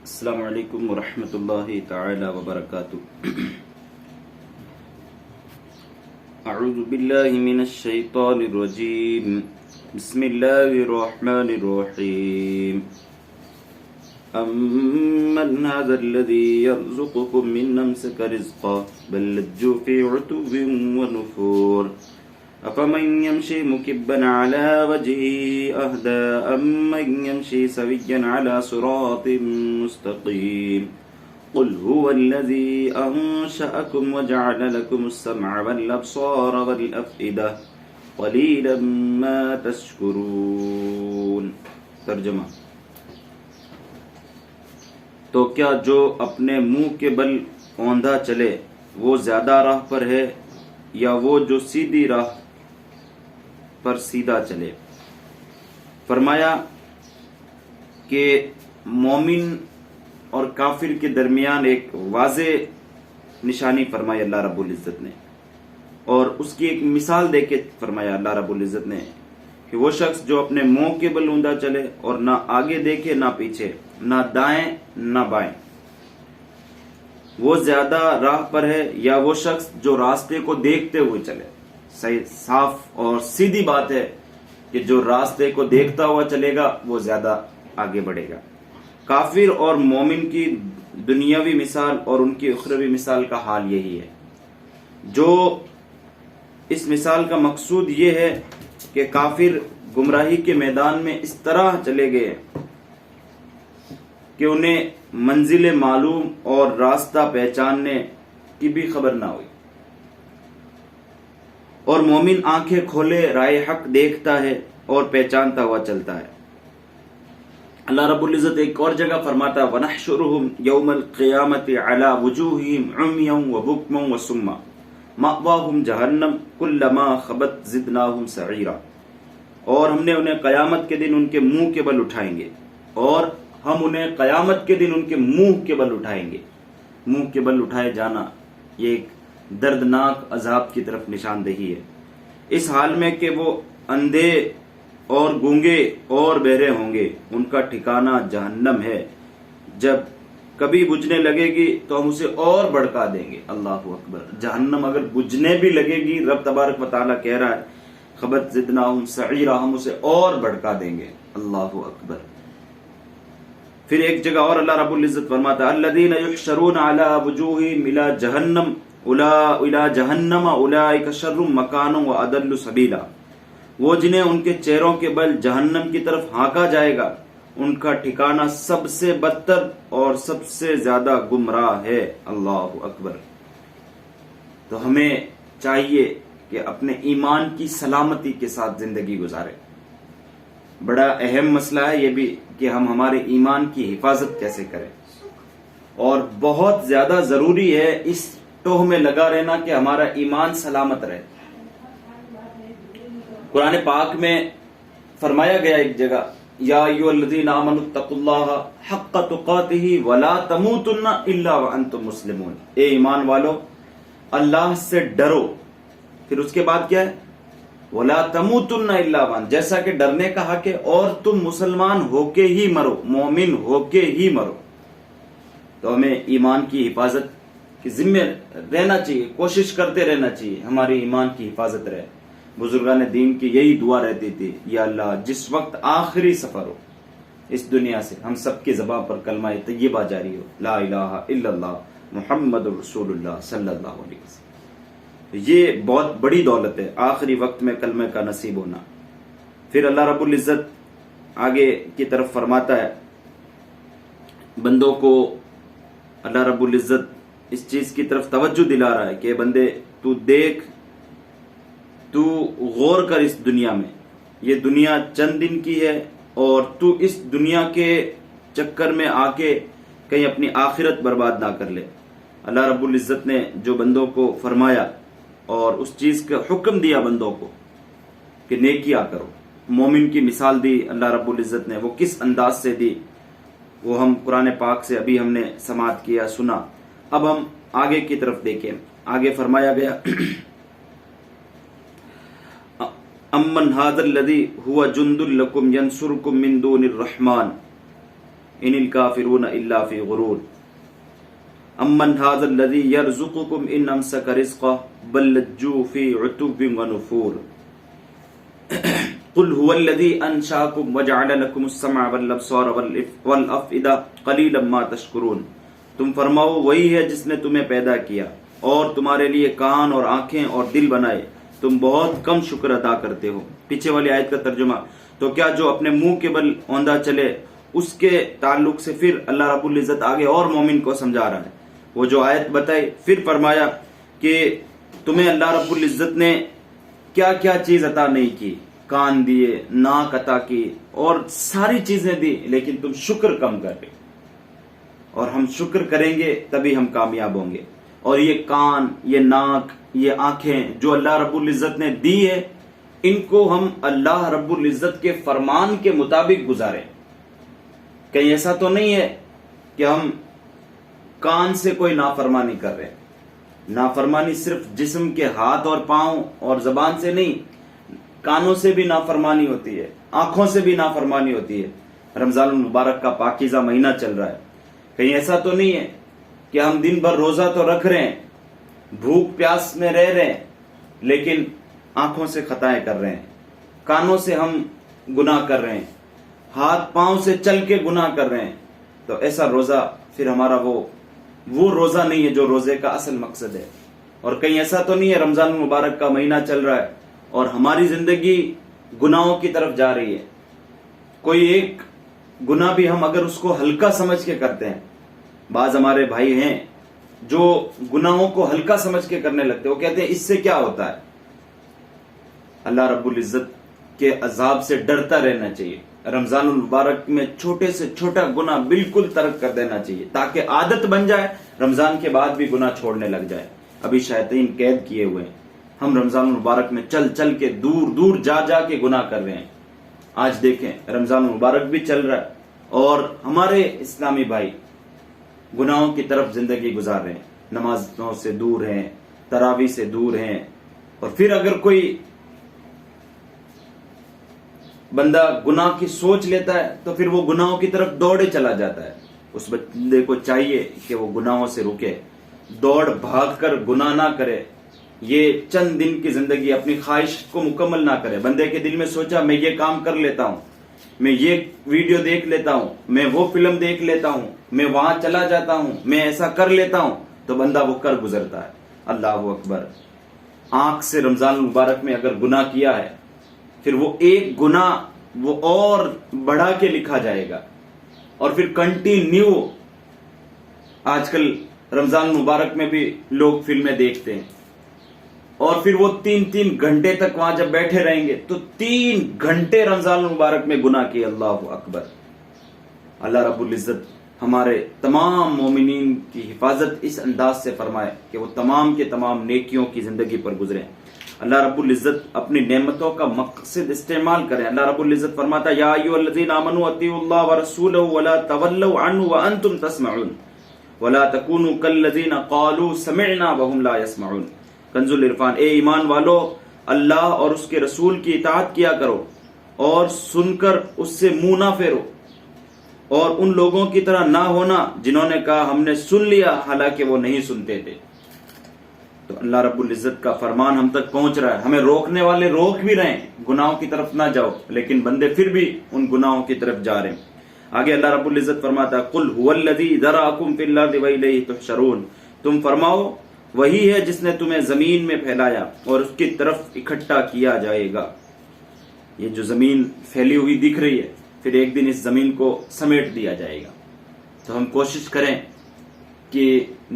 السلام علیکم ورحمۃ اللہ تعالی وبرکاتہ۔ اعوذ باللہ من الشیطان الرجیم، بسم اللہ الرحمن الرحیم۔ امن هذا الذي يرزقكم من امسك رزقا بل لجوا في عتو ونفور افمن يمشي مكبا على وجهه اهدى امن يمشي سويا على صراط مستقيم قل هو الذي انشأكم وجعل لكم السمع والابصار والافئدة قليلا ما تشكرون۔ ترجمہ: تو کیا جو اپنے منہ کے بل اوندھا چلے وہ زیادہ راہ پر ہے یا وہ جو سیدھی راہ پر سیدھا چلے؟ فرمایا کہ مومن اور کافر کے درمیان ایک واضح نشانی فرمائی اللہ رب العزت نے، اور اس کی ایک مثال دے کے فرمایا اللہ رب العزت نے کہ وہ شخص جو اپنے منہ کے بل اوندا چلے اور نہ آگے دیکھے نہ پیچھے، نہ دائیں نہ بائیں، وہ زیادہ راہ پر ہے یا وہ شخص جو راستے کو دیکھتے ہوئے چلے؟ صحیح صاف اور سیدھی بات ہے کہ جو راستے کو دیکھتا ہوا چلے گا وہ زیادہ آگے بڑھے گا۔ کافر اور مومن کی دنیاوی مثال اور ان کی اخروی مثال کا حال یہی ہے۔ جو اس مثال کا مقصود یہ ہے کہ کافر گمراہی کے میدان میں اس طرح چلے گئے کہ انہیں منزل معلوم اور راستہ پہچاننے کی بھی خبر نہ ہوئی، اور مومن آنکھیں کھولے رائے حق دیکھتا ہے اور پہچانتا ہوا چلتا ہے۔ اللہ رب العزت ایک اور جگہ فرماتا ہے وَنَحْشُرُهُمْ يَوْمَ الْقِيَامَةِ عَلَى وُجُوهِهِمْ عُمْيًا وَبُكْمًا وَصُمًّا مَأْوَاهُمْ جَهَنَّمُ كُلَّمَا خَبَتْ زِدْنَاهُمْ سَعِيرًا، اور ہم نے انہیں قیامت کے دن ان کے منہ کے بل اٹھائیں گے، اور ہم انہیں قیامت کے دن ان کے منہ کے بل اٹھائیں گے۔ منہ کے بل اٹھائے جانا یہ ایک دردناک عذاب کی طرف نشاندہی ہے، اس حال میں کہ وہ اندھے اور گونگے اور بہرے ہوں گے، ان کا ٹھکانہ جہنم ہے، جب کبھی بجھنے لگے گی تو ہم اسے اور بڑھکا دیں گے۔ اللہ اکبر! جہنم اگر بجھنے بھی لگے گی، رب تبارک و تعالیٰ کہہ رہا ہے خبت زدناہم سعیرا، ہم اسے اور بڑھکا دیں گے۔ اللہ اکبر! پھر ایک جگہ اور اللہ رب العزت فرماتا ہے الذین یحشرون علی وجوہہم الی جہنم اولئک شر مکانا واضل سبیلا، وہ جنہیں ان کے چہروں کے بل جہنم کی طرف ہانکا جائے گا، ان کا ٹھکانہ سب سے بدتر اور سب سے زیادہ گمراہ ہے۔ اللہ اکبر! تو ہمیں چاہیے کہ اپنے ایمان کی سلامتی کے ساتھ زندگی گزارے۔ بڑا اہم مسئلہ ہے یہ بھی کہ ہم ہمارے ایمان کی حفاظت کیسے کریں، اور بہت زیادہ ضروری ہے اس ٹوہ میں لگا رہنا کہ ہمارا ایمان سلامت رہے۔ قرآن پاک میں فرمایا گیا ایک جگہ یا ایھا الذین آمنوا اتقوا اللہ حق تقاتہ ولا تموتن الا وانتم مسلمون، اے ایمان والو اللہ سے ڈرو۔ پھر اس کے بعد کیا ہے؟ وَلَا تَمُوتُنَّ إِلَّا وَأَنْتُمْ، جیسا کہ ڈرنے کا حق ہے، اور تم مسلمان ہو کے ہی مرو، مومن ہو کے ہی مرو۔ تو ہمیں ایمان کی حفاظت کی ذمہ رہنا چاہیے، کوشش کرتے رہنا چاہیے ہماری ایمان کی حفاظت رہے۔ بزرگان دین کی یہی دعا رہتی تھی، یا اللہ جس وقت آخری سفر ہو اس دنیا سے، ہم سب کی زبان پر کلمہ طیبہ جاری ہو، لا الہ الا اللہ محمد رسول اللہ صلی اللہ علیہ وسلم۔ یہ بہت بڑی دولت ہے، آخری وقت میں کلمہ کا نصیب ہونا۔ پھر اللہ رب العزت آگے کی طرف فرماتا ہے بندوں کو، اللہ رب العزت اس چیز کی طرف توجہ دلا رہا ہے کہ بندے تو دیکھ، تو غور کر اس دنیا میں، یہ دنیا چند دن کی ہے، اور تو اس دنیا کے چکر میں آ کے کہیں اپنی آخرت برباد نہ کر لے۔ اللہ رب العزت نے جو بندوں کو فرمایا اور اس چیز کا حکم دیا بندوں کو کہ نیکیاں کرو، مومن کی مثال دی اللہ رب العزت نے، وہ کس انداز سے دی وہ ہم قرآن پاک سے ابھی ہم نے سماعت کیا، سنا۔ اب ہم آگے کی طرف دیکھیں، آگے فرمایا گیا امن ھذا الذی ھو جند لکم ینصرکم من دون الرحمن ان الکافرون الا فی غرور امن ھذا الذی یرزقکم ان امسک رزقہ بل لجوا فی عتو ونفور قل هو الذی انشأکم وجعل لکم السمع والابصار والافئدہ قلیلا ما تشکرون، تم فرماؤ وہی ہے جس نے تمہیں پیدا کیا اور تمہارے لیے کان اور آنکھیں اور دل بنائے، تم بہت کم شکر ادا کرتے ہو۔ پیچھے والی آیت کا ترجمہ، تو کیا جو اپنے منہ کے بل اوندا چلے، اس کے تعلق سے پھر اللہ رب العزت آگے اور مومن کو سمجھا رہا ہے۔ وہ جو آیت بتائی پھر فرمایا کہ تمہیں اللہ رب العزت نے کیا کیا چیز عطا نہیں کی، کان دیے، ناک عطا کی اور ساری چیزیں دی، لیکن تم شکر کم کر رہے، اور ہم شکر کریں گے تبھی ہم کامیاب ہوں گے۔ اور یہ کان، یہ ناک، یہ آنکھیں جو اللہ رب العزت نے دی ہے، ان کو ہم اللہ رب العزت کے فرمان کے مطابق گزاریں۔ کہیں ایسا تو نہیں ہے کہ ہم کان سے کوئی نافرمانی کر رہے ہیں۔ نافرمانی صرف جسم کے ہاتھ اور پاؤں اور زبان سے نہیں، کانوں سے بھی نافرمانی ہوتی ہے، آنکھوں سے بھی نافرمانی ہوتی ہے۔ رمضان المبارک کا پاکیزہ مہینہ چل رہا ہے، کہیں ایسا تو نہیں ہے کہ ہم دن بھر روزہ تو رکھ رہے ہیں، بھوک پیاس میں رہ رہے ہیں، لیکن آنکھوں سے خطائیں کر رہے ہیں، کانوں سے ہم گناہ کر رہے ہیں، ہاتھ پاؤں سے چل کے گناہ کر رہے ہیں، تو ایسا روزہ پھر ہمارا وہ روزہ نہیں ہے جو روزے کا اصل مقصد ہے۔ اور کہیں ایسا تو نہیں ہے رمضان المبارک کا مہینہ چل رہا ہے اور ہماری زندگی گناہوں کی طرف جا رہی ہے، کوئی ایک گناہ بھی ہم اگر اس کو ہلکا سمجھ کے کرتے ہیں، بعض ہمارے بھائی ہیں جو گناہوں کو ہلکا سمجھ کے کرنے لگتے ہیں، وہ کہتے ہیں اس سے کیا ہوتا ہے۔ اللہ رب العزت کے عذاب سے ڈرتا رہنا چاہیے، رمضان المبارک میں چھوٹے سے چھوٹا گناہ بالکل ترک کر دینا چاہیے تاکہ عادت بن جائے، رمضان کے بعد بھی گناہ چھوڑنے لگ جائے۔ ابھی شیاطین قید کیے ہوئے ہیں، ہم رمضان المبارک میں چل چل کے دور دور جا جا کے گناہ کر رہے ہیں۔ آج دیکھیں رمضان المبارک بھی چل رہا ہے اور ہمارے اسلامی بھائی گناہوں کی طرف زندگی گزار رہے ہیں، نمازوں سے دور ہیں، تراویح سے دور ہیں، اور پھر اگر کوئی بندہ گناہ کی سوچ لیتا ہے تو پھر وہ گناہوں کی طرف دوڑے چلا جاتا ہے۔ اس بندے کو چاہیے کہ وہ گناہوں سے رکے، دوڑ بھاگ کر گناہ نہ کرے، یہ چند دن کی زندگی اپنی خواہش کو مکمل نہ کرے۔ بندے کے دل میں سوچا میں یہ کام کر لیتا ہوں، میں یہ ویڈیو دیکھ لیتا ہوں، میں وہ فلم دیکھ لیتا ہوں، میں وہاں چلا جاتا ہوں، میں ایسا کر لیتا ہوں، تو بندہ وہ کر گزرتا ہے۔ اللہ اکبر۔ آنکھ سے رمضان المبارک میں اگر گناہ کیا ہے، پھر وہ ایک گناہ وہ اور بڑھا کے لکھا جائے گا، اور پھر کنٹینیو آج کل رمضان المبارک میں بھی لوگ فلمیں دیکھتے ہیں، اور پھر وہ 3 گھنٹے تک وہاں جب بیٹھے رہیں گے تو 3 گھنٹے رمضان المبارک میں گناہ کیے۔ اللہ اکبر۔ اللہ رب العزت ہمارے تمام مومنین کی حفاظت اس انداز سے فرمائے کہ وہ تمام کے تمام نیکیوں کی زندگی پر گزریں۔ اللہ رب العزت اپنی نعمتوں کا مقصد استعمال کریں۔ اللہ رب العزت فرماتا یا ایھا الذین آمنوا اطیعوا اللہ ورسولہ ولا تولوا عنہ وانتم تسمعون ولا تکونوا کالذین قالوا سمعنا وهم لا يسمعون۔ کنز العرفان۔ اے ایمان والو، اللہ اور اس کے رسول کی اطاعت کیا کرو اور سن کر اس سے منہ نہ پھیرو، اور ان لوگوں کی طرح نہ ہونا جنہوں نے کہا ہم نے سن لیا حالانکہ وہ نہیں سنتے تھے۔ تو اللہ رب العزت کا فرمان ہم تک پہنچ رہا ہے، ہمیں روکنے والے روک بھی رہے ہیں گناہوں کی طرف نہ جاؤ، لیکن بندے پھر بھی ان گناہوں کی طرف جا رہے ہیں۔ آگے اللہ رب العزت فرماتا ہے قل هو الذی ذرأکم فی الارض والیہ تحشرون، تم فرماؤ وہی ہے جس نے تمہیں زمین میں پھیلایا اور اس کی طرف اکٹھا کیا جائے گا۔ یہ جو زمین پھیلی ہوئی دکھ رہی ہے، پھر ایک دن اس زمین کو سمیٹ دیا جائے گا۔ تو ہم کوشش کریں کہ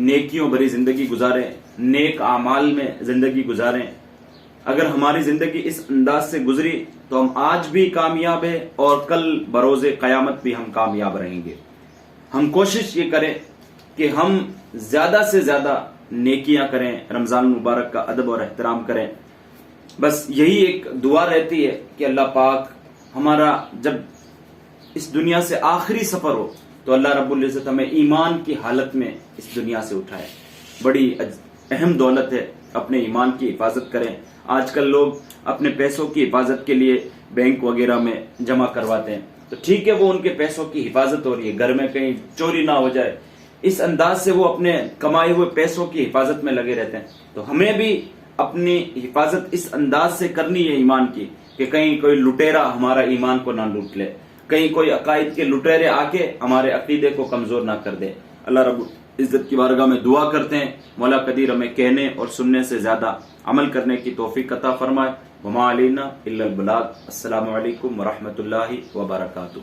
نیکیوں بھری زندگی گزاریں، نیک اعمال میں زندگی گزاریں۔ اگر ہماری زندگی اس انداز سے گزری تو ہم آج بھی کامیاب ہیں اور کل بروز قیامت بھی ہم کامیاب رہیں گے۔ ہم کوشش یہ کریں کہ ہم زیادہ سے زیادہ نیکیاں کریں، رمضان المبارک کا ادب اور احترام کریں۔ بس یہی ایک دعا رہتی ہے کہ اللہ پاک ہمارا جب اس دنیا سے آخری سفر ہو تو اللہ رب العزت ہمیں ایمان کی حالت میں اس دنیا سے اٹھائے۔ بڑی اہم دولت ہے، اپنے ایمان کی حفاظت کریں۔ آج کل لوگ اپنے پیسوں کی حفاظت کے لیے بینک وغیرہ میں جمع کرواتے ہیں، تو ٹھیک ہے وہ ان کے پیسوں کی حفاظت ہو رہی ہے، گھر میں کہیں چوری نہ ہو جائے، اس انداز سے وہ اپنے کمائے ہوئے پیسوں کی حفاظت میں لگے رہتے ہیں. تو ہمیں بھی اپنی حفاظت اس انداز سے کرنی ہے ایمان کی کہ کہیں کوئی لٹیرا ہمارا ایمان کو نہ لوٹ لے، کہیں کوئی عقائد کے لٹیرے آ کے ہمارے عقیدے کو کمزور نہ کر دے. اللہ رب عزت کی بارگاہ میں دعا کرتے ہیں مولا قدیر ہمیں کہنے اور سننے سے زیادہ عمل کرنے کی توفیق عطا فرمائے. وما علینا الا البلاغ. السلام علیکم ورحمۃ اللہ وبرکاتہ.